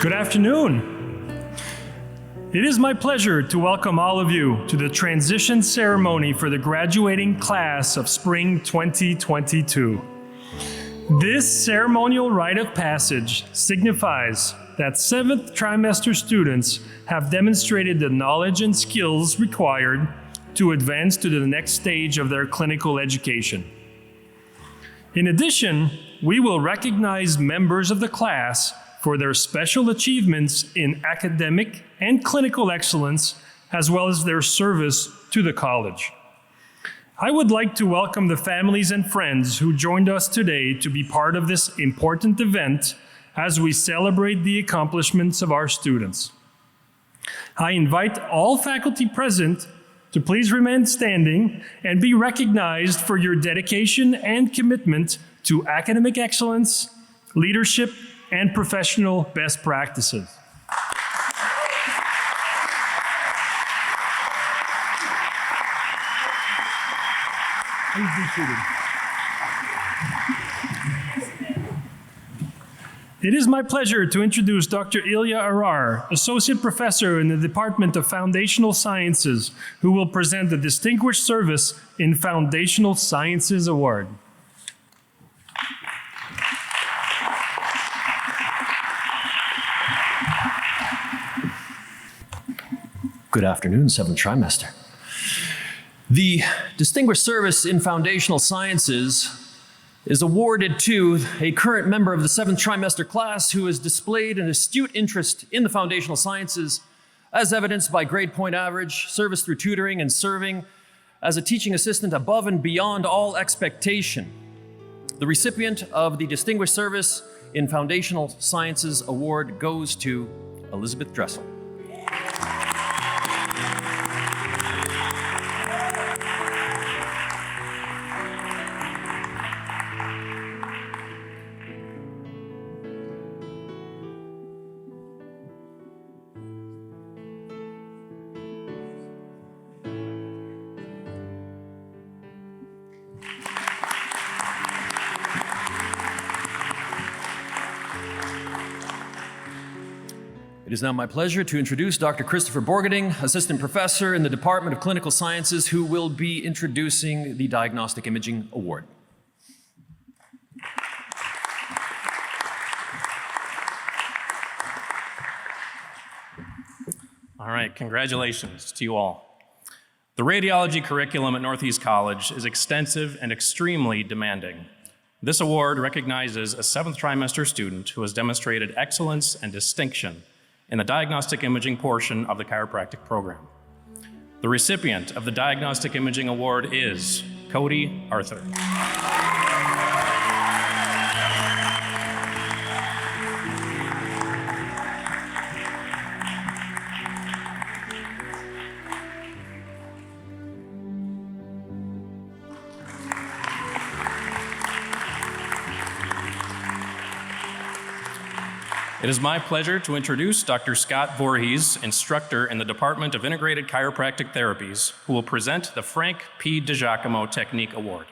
Good afternoon. It is my pleasure to welcome all of you to the transition ceremony for the graduating class of spring 2022. This ceremonial rite of passage signifies that 7th trimester students have demonstrated the knowledge and skills required to advance to the next stage of their clinical education. In addition, we will recognize members of the class for their special achievements in academic and clinical excellence, as well as their service to the college. I would like to welcome the families and friends who joined us today to be part of this important event as we celebrate the accomplishments of our students. I invite all faculty present to please remain standing and be recognized for your dedication and commitment to academic excellence, leadership, and professional best practices. Please be seated. It is my pleasure to introduce Dr. Ilya Arar, Associate Professor in the Department of Foundational Sciences, who will present the Distinguished Service in Foundational Sciences Award. Good afternoon, 7th trimester. The Distinguished Service in Foundational Sciences is awarded to a current member of the 7th trimester class who has displayed an astute interest in the foundational sciences, as evidenced by grade point average, service through tutoring, and serving as a teaching assistant above and beyond all expectation. The recipient of the Distinguished Service in Foundational Sciences Award goes to Elizabeth Dressel. It is now my pleasure to introduce Dr. Christopher Borgeting, Assistant Professor in the Department of Clinical Sciences, who will be introducing the Diagnostic Imaging Award. All right, congratulations to you all. The radiology curriculum at Northeast College is extensive and extremely demanding. This award recognizes a 7th trimester student who has demonstrated excellence and distinction in the diagnostic imaging portion of the chiropractic program. The recipient of the Diagnostic Imaging Award is Cody Arthur. It is my pleasure to introduce Dr. Scott Voorhees, instructor in the Department of Integrated Chiropractic Therapies, who will present the Frank P. Digiacomo Technique Award.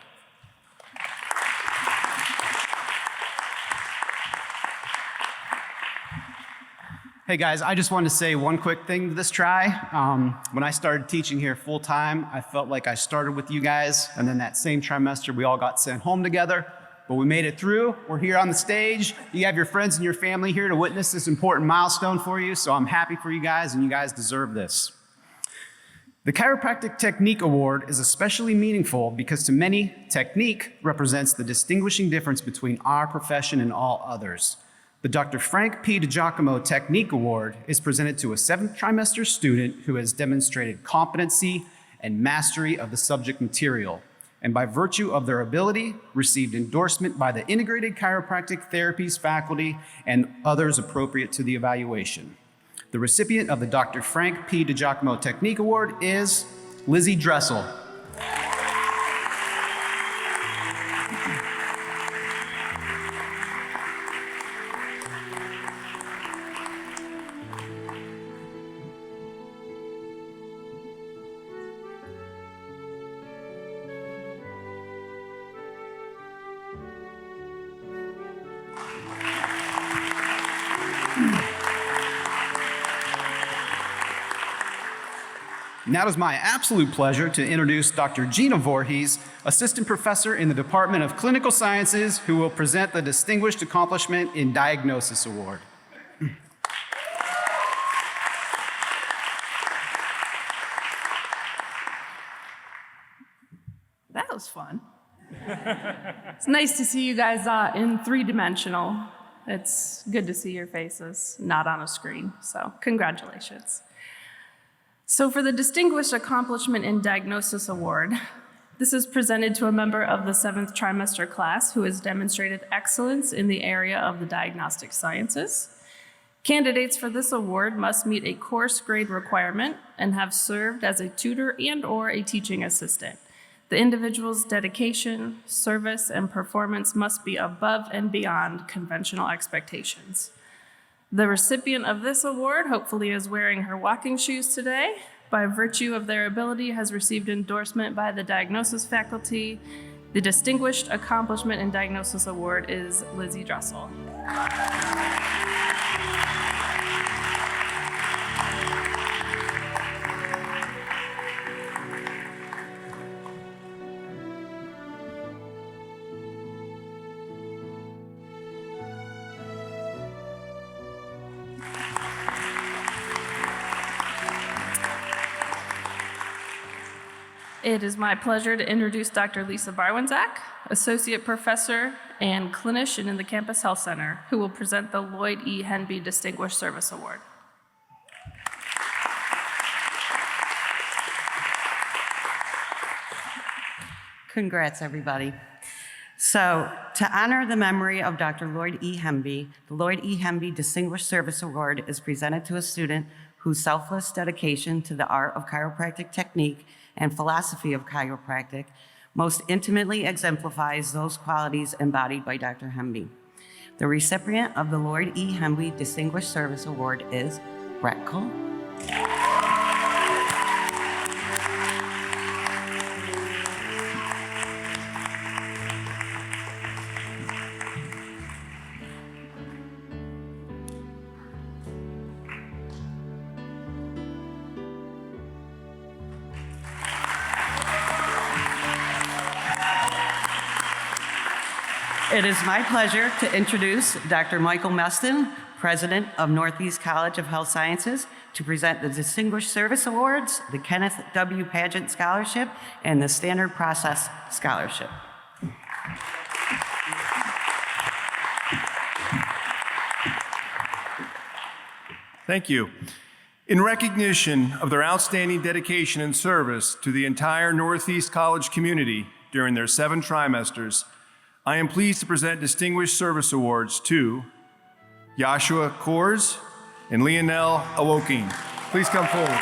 Hey guys, I just wanted to say one quick thing to this try. When I started teaching here full time, I felt like I started with you guys, and then that same trimester we all got sent home together. But we made it through. We're here on the stage. You have your friends and your family here to witness this important milestone for you, so I'm happy for you guys, and you guys deserve this. The Chiropractic Technique Award is especially meaningful because to many, technique represents the distinguishing difference between our profession and all others. The Dr. Frank P. Digiacomo Technique Award is presented to a 7th trimester student who has demonstrated competency and mastery of the subject material, and by virtue of their ability, received endorsement by the Integrated Chiropractic Therapies faculty and others appropriate to the evaluation. The recipient of the Dr. Frank P. Digiacomo Technique Award is Lizzie Dressel. Now it is my absolute pleasure to introduce Dr. Gina Voorhees, Assistant Professor in the Department of Clinical Sciences, who will present the Distinguished Accomplishment in Diagnosis Award. That was fun. It's nice to see you guys in three-dimensional. It's good to see your faces, not on a screen, so congratulations. So for the Distinguished Accomplishment in Diagnosis Award, this is presented to a member of the 7th trimester class who has demonstrated excellence in the area of the diagnostic sciences. Candidates for this award must meet a course grade requirement and have served as a tutor and/or a teaching assistant. The individual's dedication, service, and performance must be above and beyond conventional expectations. The recipient of this award hopefully is wearing her walking shoes today. By virtue of their ability, has received endorsement by the diagnosis faculty. The Distinguished Accomplishment in Diagnosis Award is Lizzie Dressel. It is my pleasure to introduce Dr. Lisa Barwinczak, Associate Professor and Clinician in the Campus Health Center, who will present the Lloyd E. Henby Distinguished Service Award. Congrats, everybody. So, to honor the memory of Dr. Lloyd E. Henby, the Lloyd E. Henby Distinguished Service Award is presented to a student whose selfless dedication to the art of chiropractic technique and philosophy of chiropractic most intimately exemplifies those qualities embodied by Dr. Henby. The recipient of the Lloyd E. Henby Distinguished Service Award is Brett Cole. It is my pleasure to introduce Dr. Michael Meston, President of Northeast College of Health Sciences, to present the Distinguished Service Awards, the Kenneth W. Padgett Scholarship, and the Standard Process Scholarship. Thank you. In recognition of their outstanding dedication and service to the entire Northeast College community during their 7 trimesters, I am pleased to present Distinguished Service Awards to Yahshua Coors and Leonel Awoking. Please come forward.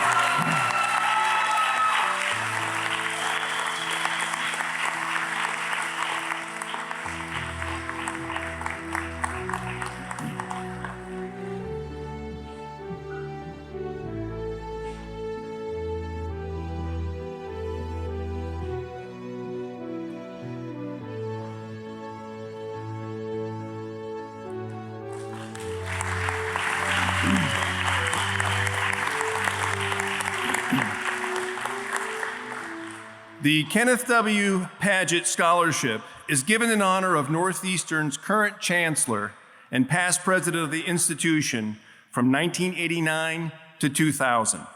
The Kenneth W. Padgett Scholarship is given in honor of Northeastern's current chancellor and past president of the institution from 1989 to 2000.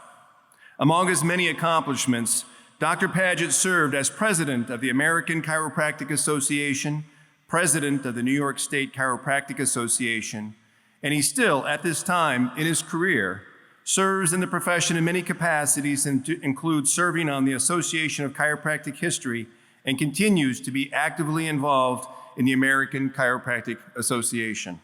Among his many accomplishments, Dr. Padgett served as president of the American Chiropractic Association, president of the New York State Chiropractic Association, and he still, at this time in his career, serves in the profession in many capacities and includes serving on the Association of Chiropractic History and continues to be actively involved in the American Chiropractic Association.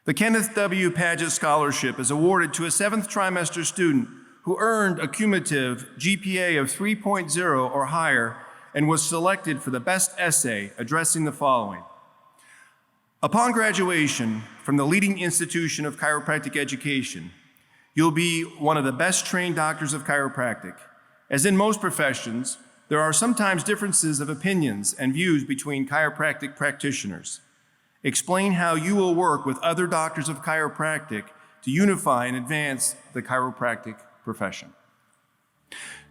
The Kenneth W. Padgett Scholarship is awarded to a 7th trimester student who earned a cumulative GPA of 3.0 or higher and was selected for the best essay addressing the following. Upon graduation from the leading institution of chiropractic education, you'll be one of the best trained doctors of chiropractic. As in most professions, there are sometimes differences of opinions and views between chiropractic practitioners. Explain how you will work with other doctors of chiropractic to unify and advance the chiropractic profession.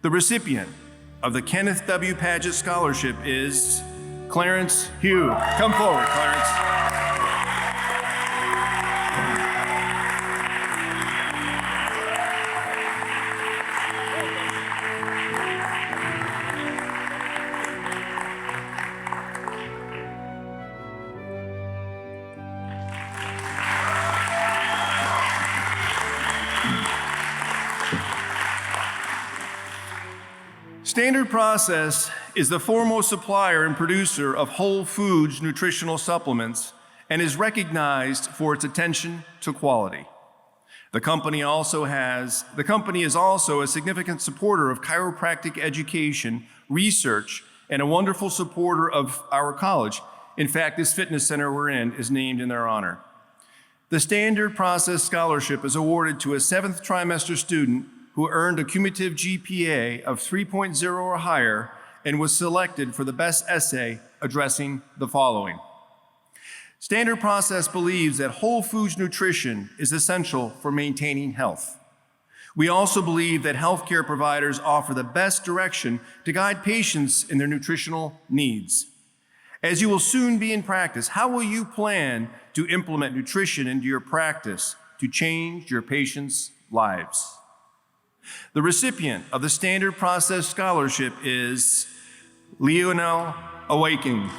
The recipient of the Kenneth W. Padgett Scholarship is Clarence Hugh. Come forward, Clarence. Standard Process is the foremost supplier and producer of whole foods nutritional supplements and is recognized for its attention to quality. The company is also a significant supporter of chiropractic education, research, and a wonderful supporter of our college. In fact, this fitness center we're in is named in their honor. The Standard Process Scholarship is awarded to a 7th trimester student who earned a cumulative GPA of 3.0 or higher and was selected for the best essay addressing the following. Standard Process believes that whole foods nutrition is essential for maintaining health. We also believe that healthcare providers offer the best direction to guide patients in their nutritional needs. As you will soon be in practice, how will you plan to implement nutrition into your practice to change your patients' lives? The recipient of the Standard Process Scholarship is Lionel Awaking.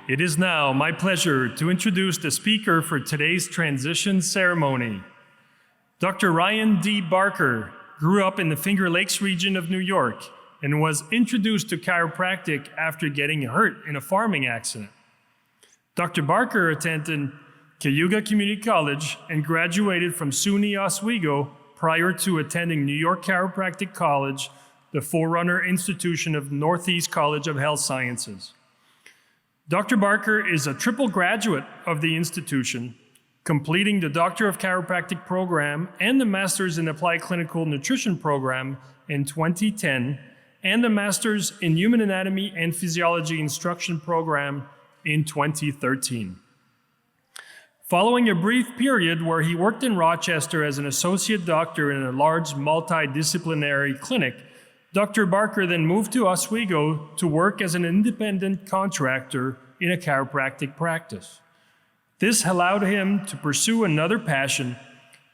It is now my pleasure to introduce the speaker for today's transition ceremony. Dr. Ryan D. Barker grew up in the Finger Lakes region of New York and was introduced to chiropractic after getting hurt in a farming accident. Dr. Barker attended Cayuga Community College and graduated from SUNY Oswego prior to attending New York Chiropractic College, the forerunner institution of Northeast College of Health Sciences. Dr. Barker is a triple graduate of the institution, completing the Doctor of Chiropractic program and the Master's in Applied Clinical Nutrition program in 2010, and the Master's in Human Anatomy and Physiology instruction program in 2013. Following a brief period where he worked in Rochester as an associate doctor in a large multidisciplinary clinic, Dr. Barker then moved to Oswego to work as an independent contractor in a chiropractic practice. This allowed him to pursue another passion,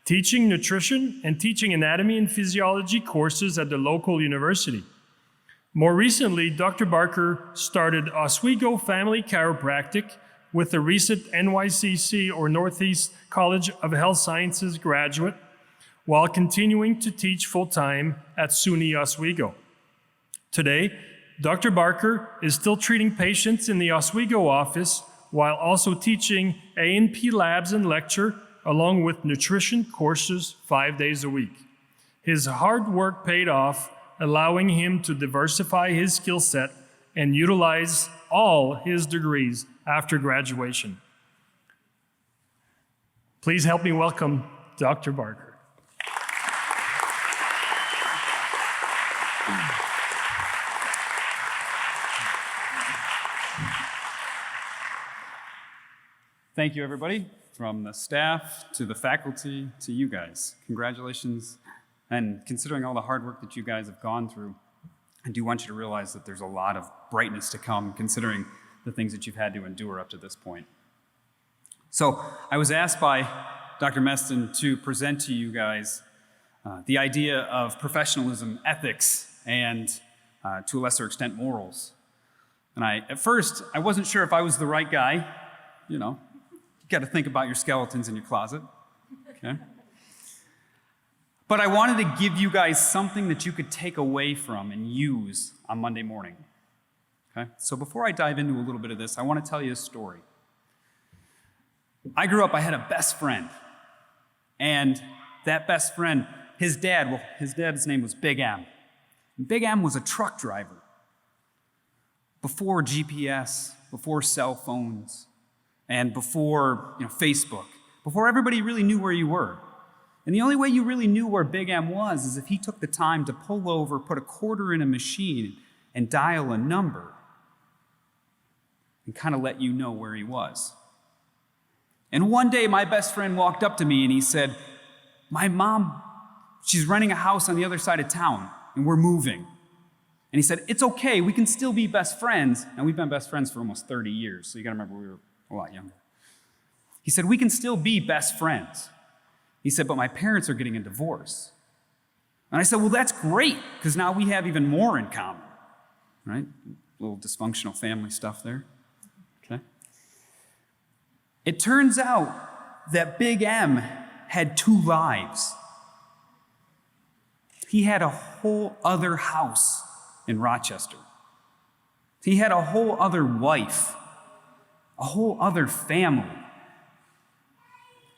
teaching nutrition and teaching anatomy and physiology courses at the local university. More recently, Dr. Barker started Oswego Family Chiropractic with a recent NYCC or Northeast College of Health Sciences graduate, while continuing to teach full-time at SUNY Oswego. Today, Dr. Barker is still treating patients in the Oswego office while also teaching A&P labs and lecture, along with nutrition courses 5 days a week. His hard work paid off, allowing him to diversify his skill set and utilize all his degrees after graduation. Please help me welcome Dr. Barker. Thank you, everybody, from the staff to the faculty to you guys. Congratulations. And considering all the hard work that you guys have gone through, I do want you to realize that there's a lot of brightness to come, considering the things that you've had to endure up to this point. So I was asked by Dr. Meston to present to you guys the idea of professionalism, ethics, and to a lesser extent, morals. And at first, I wasn't sure if I was the right guy. You know, you got to think about your skeletons in your closet, okay? But I wanted to give you guys something that you could take away from and use on Monday morning, okay? So before I dive into a little bit of this, I want to tell you a story. I grew up, I had a best friend, and that best friend, his dad's name was Big M, Big M was a truck driver. Before GPS, before cell phones, and before Facebook, before everybody really knew where you were. And the only way you really knew where Big M was is if he took the time to pull over, put a quarter in a machine, and dial a number, and kind of let you know where he was. And one day, my best friend walked up to me and he said, my mom, she's renting a house on the other side of town, and we're moving. And he said, it's okay, we can still be best friends. And we've been best friends for almost 30 years, so you gotta remember we were a lot younger. He said, we can still be best friends. He said, but my parents are getting a divorce. And I said, well, that's great, because now we have even more in common, right? A little dysfunctional family stuff there, okay? It turns out that Big M had 2 lives. He had a whole other house in Rochester. He had a whole other wife, a whole other family.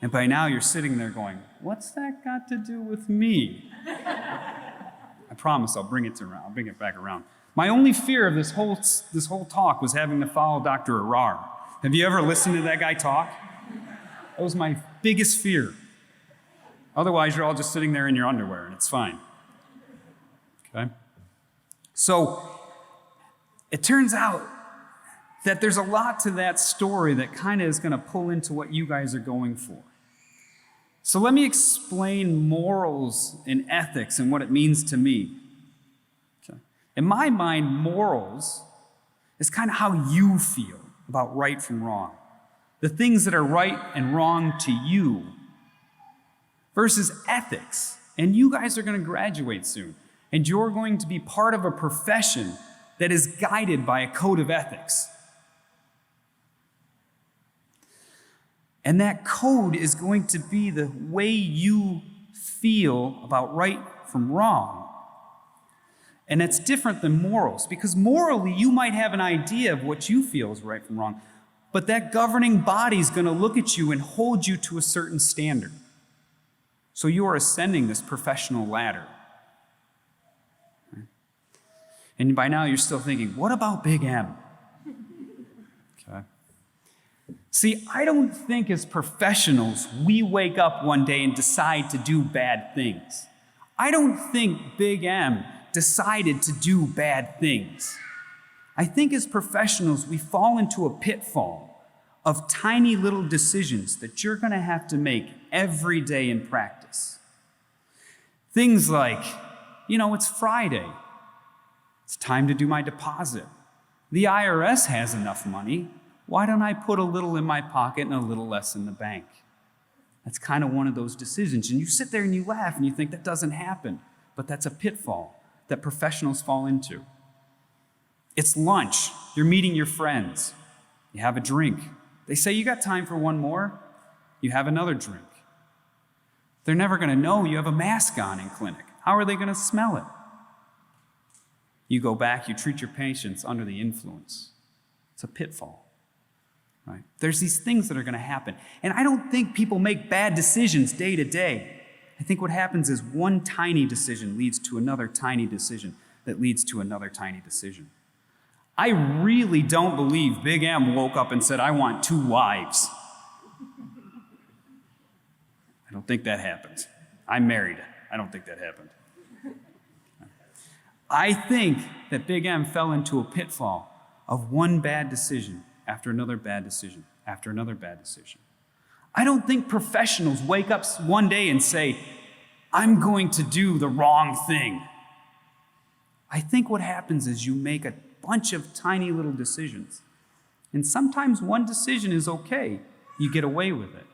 And by now you're sitting there going, what's that got to do with me? I promise I'll bring it back around. My only fear of this whole talk was having to follow Dr. Arar. Have you ever listened to that guy talk? That was my biggest fear. Otherwise, you're all just sitting there in your underwear and it's fine. Okay? So it turns out that there's a lot to that story that kind of is going to pull into what you guys are going for. So let me explain morals and ethics and what it means to me. Okay. In my mind, morals is kind of how you feel about right from wrong. The things that are right and wrong to you versus ethics. And you guys are going to graduate soon. And you're going to be part of a profession that is guided by a code of ethics. And that code is going to be the way you feel about right from wrong. And it's different than morals, because morally you might have an idea of what you feel is right from wrong, but that governing body is going to look at you and hold you to a certain standard. So you are ascending this professional ladder. And by now you're still thinking, what about Big M? Okay. See, I don't think as professionals we wake up one day and decide to do bad things. I don't think Big M decided to do bad things. I think as professionals we fall into a pitfall of tiny little decisions that you're going to have to make every day in practice. Things like, it's Friday. It's time to do my deposit. The IRS has enough money. Why don't I put a little in my pocket and a little less in the bank? That's kind of one of those decisions. And you sit there and you laugh and you think that doesn't happen. But that's a pitfall that professionals fall into. It's lunch. You're meeting your friends. You have a drink. They say, you got time for one more? You have another drink. They're never going to know you have a mask on in clinic. How are they going to smell it? You go back, you treat your patients under the influence. It's a pitfall. Right? There's these things that are going to happen. And I don't think people make bad decisions day to day. I think what happens is one tiny decision leads to another tiny decision that leads to another tiny decision. I really don't believe Big M woke up and said, I want 2 wives. I don't think that happened. I'm married. I don't think that happened. I think that Big M fell into a pitfall of one bad decision after another bad decision after another bad decision. I don't think professionals wake up one day and say, I'm going to do the wrong thing. I think what happens is you make a bunch of tiny little decisions. And sometimes one decision is okay. You get away with it.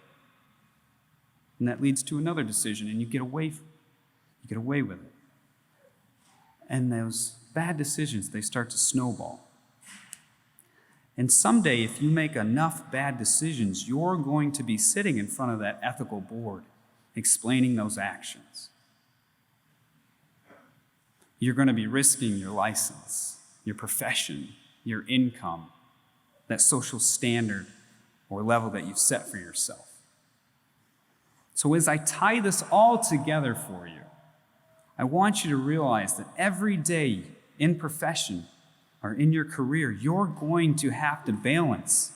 And that leads to another decision, and you get away with it. And those bad decisions, they start to snowball. And someday, if you make enough bad decisions, you're going to be sitting in front of that ethical board, explaining those actions. You're going to be risking your license, your profession, your income, that social standard or level that you've set for yourself. So as I tie this all together for you, I want you to realize that every day in profession or in your career, you're going to have to balance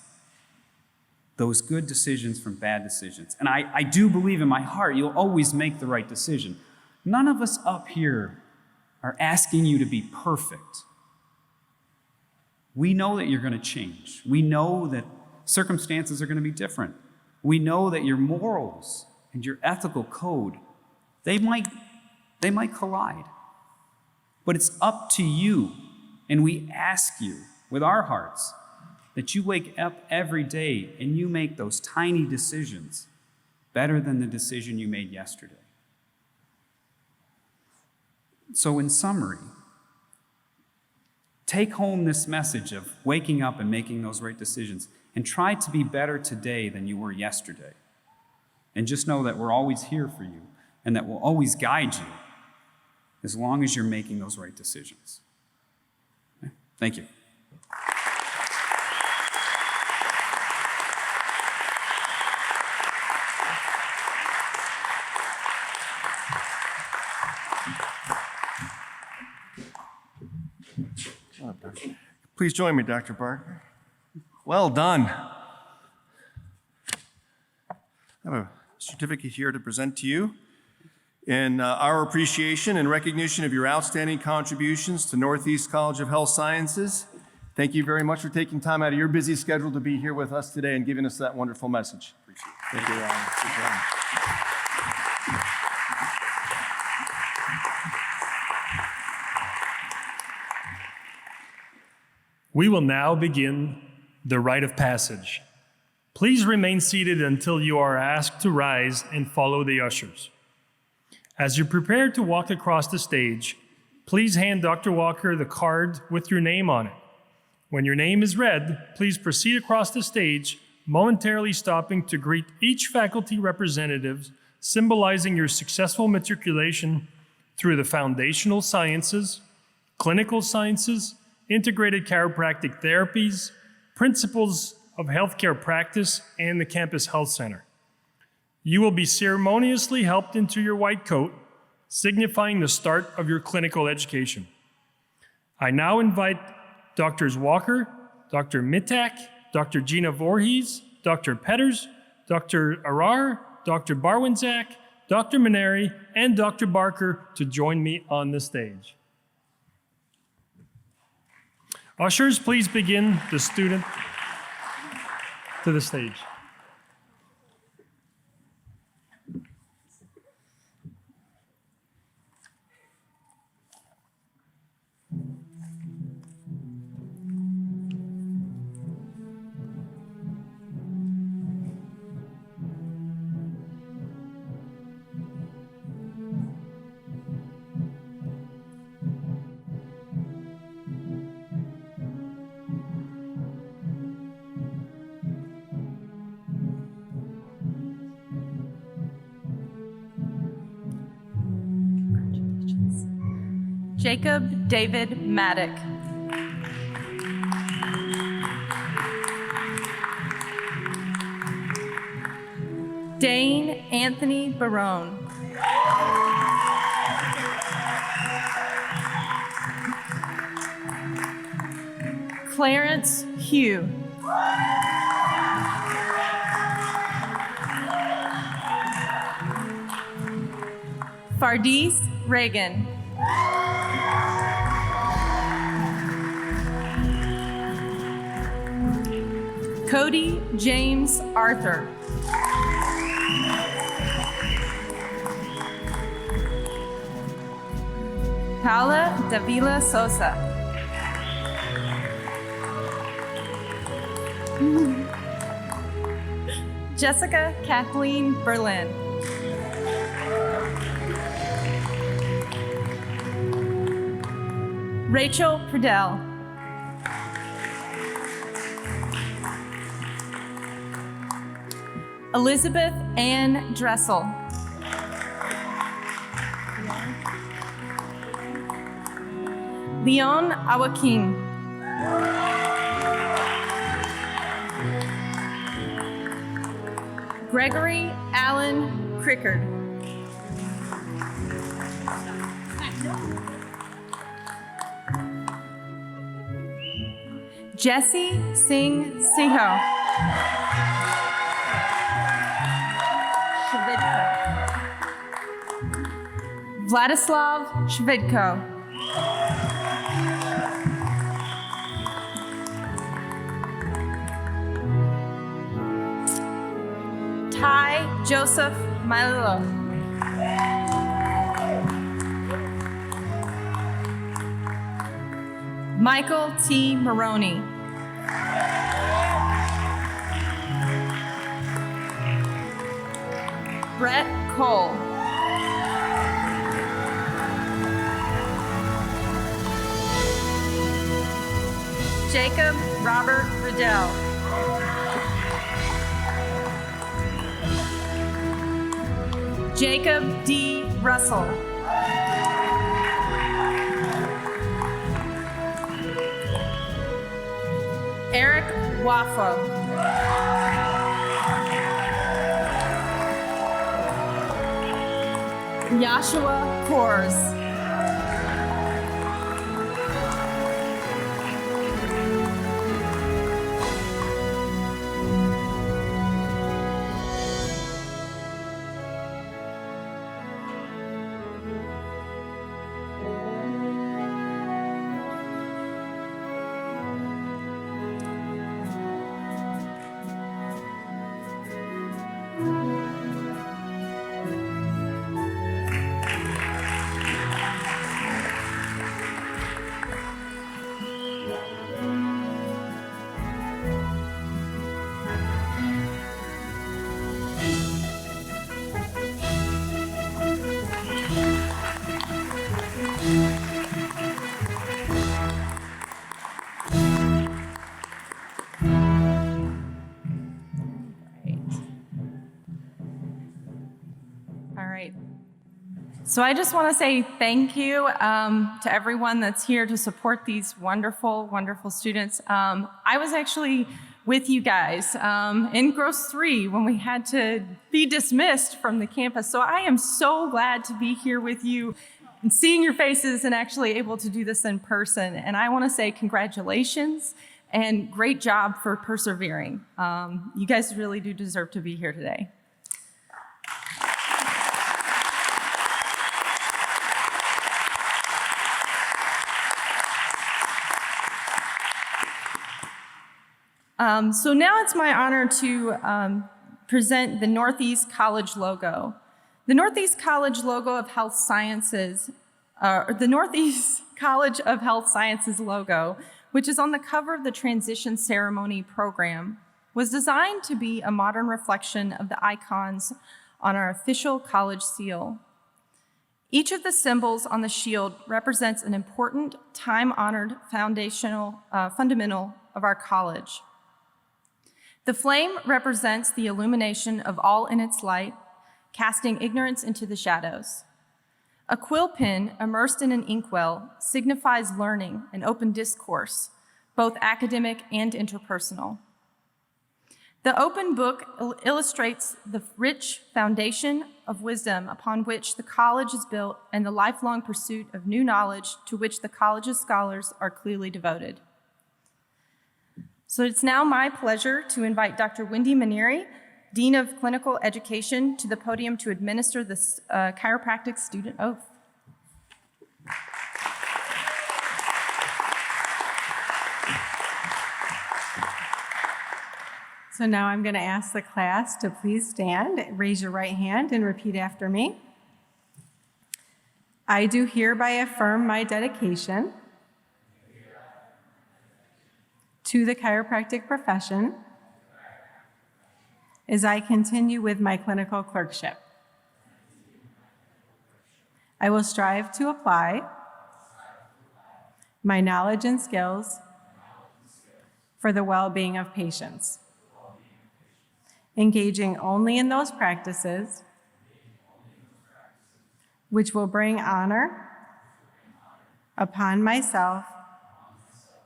those good decisions from bad decisions. And I do believe in my heart you'll always make the right decision. None of us up here are asking you to be perfect. We know that you're going to change. We know that circumstances are going to be different. We know that your morals and your ethical code, they might collide. But it's up to you, and we ask you with our hearts that you wake up every day and you make those tiny decisions better than the decision you made yesterday. So in summary, take home this message of waking up and making those right decisions and try to be better today than you were yesterday. And just know that we're always here for you and that we'll always guide you as long as you're making those right decisions. Okay? Thank you. Please join me, Dr. Barker. Well done. I have a certificate here to present to you in our appreciation and recognition of your outstanding contributions to Northeast College of Health Sciences. Thank you very much for taking time out of your busy schedule to be here with us today and giving us that wonderful message. Appreciate it. Thank you, Ryan. Good job. We will now begin the Rite of Passage. Please remain seated until you are asked to rise and follow the ushers. As you prepare to walk across the stage, please hand Dr. Walker the card with your name on it. When your name is read, please proceed across the stage, momentarily stopping to greet each faculty representative, symbolizing your successful matriculation through the foundational sciences, clinical sciences, integrated chiropractic therapies, principles of healthcare practice, and the campus health center. You will be ceremoniously helped into your white coat, signifying the start of your clinical education. I now invite Drs. Walker, Dr. Mitak, Dr. Gina Voorhees, Dr. Petters, Dr. Arar, Dr. Barwinzak, Dr. Maneri, and Dr. Barker to join me on the stage. Ushers, please begin the student to the stage. Jacob David Maddock. Dane Anthony Barone. Clarence Hugh. Fardis Reagan. Cody James Arthur. Paula Davila Sosa. Jessica Kathleen Berlin. Rachel Pradell. Elizabeth Ann Dressel. Leon Awakim. Gregory Allen Crickard. Jesse Singh Siho. Vladislav Shvidko. Ty Joseph Malilo. Michael T. Maroney. Brett Cole. Jacob Robert Riddell. Jacob D. Russell. Eric Waffo. Yahshua Coors. So I just want to say thank you to everyone that's here to support these wonderful, wonderful students. I was actually with you guys in Gross 3 when we had to be dismissed from the campus. So I am so glad to be here with you and seeing your faces and actually able to do this in person. And I want to say congratulations and great job for persevering. You guys really do deserve to be here today. So now it's my honor to present the Northeast College logo. The Northeast College logo of Health Sciences, the Northeast College of Health Sciences logo, which is on the cover of the transition ceremony program, was designed to be a modern reflection of the icons on our official college seal. Each of the symbols on the shield represents an important, time-honored fundamental of our college. The flame represents the illumination of all in its light, casting ignorance into the shadows. A quill pen immersed in an inkwell signifies learning and open discourse, both academic and interpersonal. The open book illustrates the rich foundation of wisdom upon which the college is built and the lifelong pursuit of new knowledge to which the college's scholars are clearly devoted. So it's now my pleasure to invite Dr. Wendy Manieri, Dean of Clinical Education, to the podium to administer the chiropractic student oath. So now I'm going to ask the class to please stand, raise your right hand, and repeat after me. I do hereby affirm my dedication to the chiropractic profession as I continue with my clinical clerkship. I will strive to apply my knowledge and skills for the well-being of patients, engaging only in those practices which will bring honor upon myself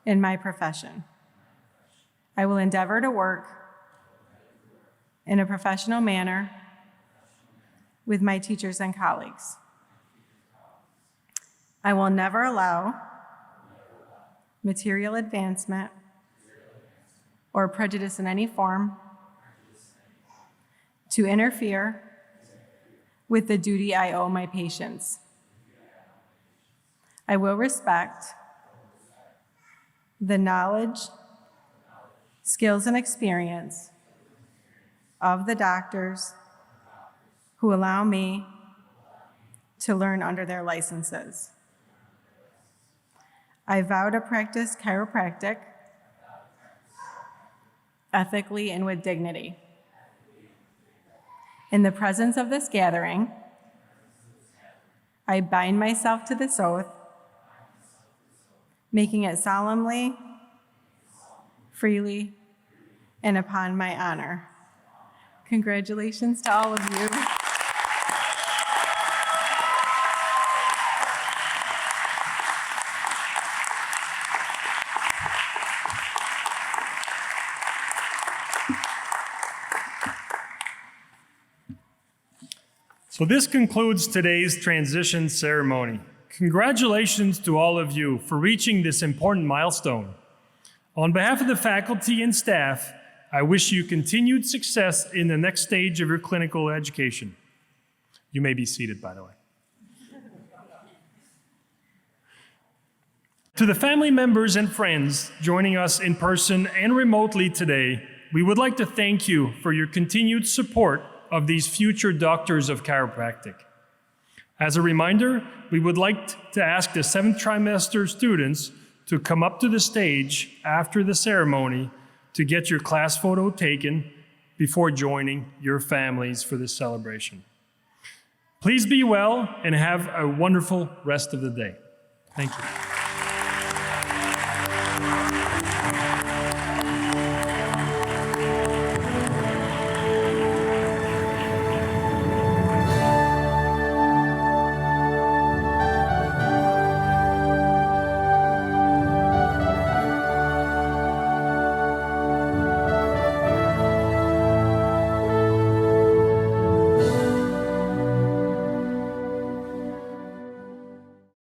and my profession. I will endeavor to work in a professional manner with my teachers and colleagues. I will never allow material advancement or prejudice in any form to interfere with the duty I owe my patients. I will respect the knowledge, skills, and experience of the doctors who allow me to learn under their licenses. I vow to practice chiropractic ethically and with dignity. In the presence of this gathering, I bind myself to this oath, making it solemnly, freely, and upon my honor. Congratulations to all of you. So this concludes today's transition ceremony. Congratulations to all of you for reaching this important milestone. On behalf of the faculty and staff, I wish you continued success in the next stage of your clinical education. You may be seated, by the way. To the family members and friends joining us in person and remotely today, we would like to thank you for your continued support of these future doctors of chiropractic. As a reminder, we would like to ask the 7th trimester students to come up to the stage after the ceremony to get your class photo taken before joining your families for this celebration. Please be well and have a wonderful rest of the day. Thank you.